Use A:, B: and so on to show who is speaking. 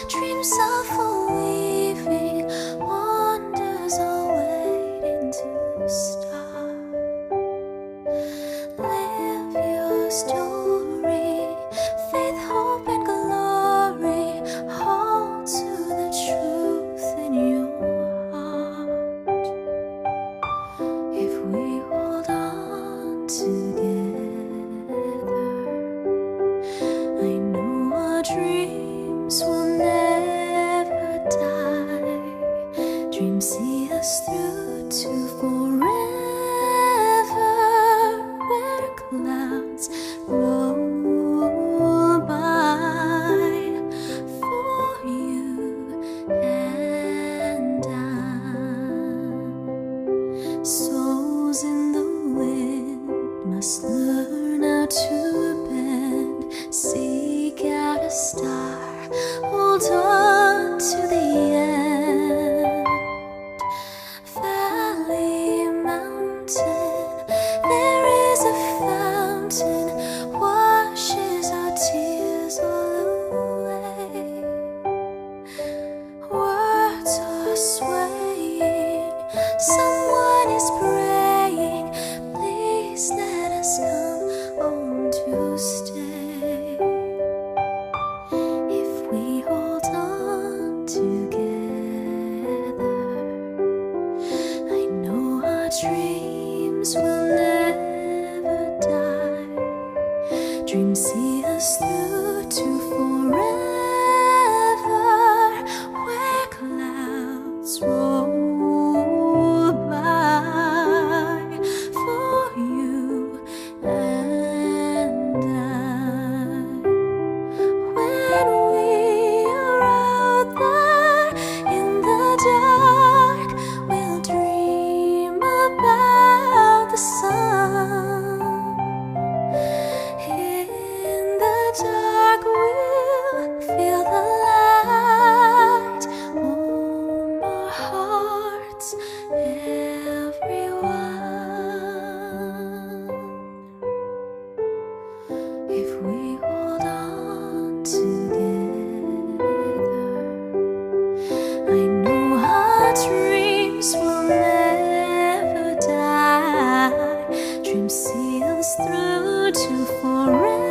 A: Dreams of weaving wonders are waiting to start. Live your story, faith, hope, and glory. Hold to the truth in your heart. If we hold on together, I know our dreams will never die. Dreams see us through to forever, where clouds roll by for you and I. Souls in the wind must learn how to bend. Seek out a star, hold on to the end. Valley, mountain, there is a fountain, washes our tears all away. Words are swaying, someone is praying. Please let us come home to stay. If we hold on together, I know our dreams will never die. Dreams see us through to forever, where clouds roll by for you and I. When we are out there in the dark, we'll dream about the sun. In the dark, we'll feel the light. Warm our hearts, everyone. If we hold on together, I know our dreams will never die. Dreams see us through to forever.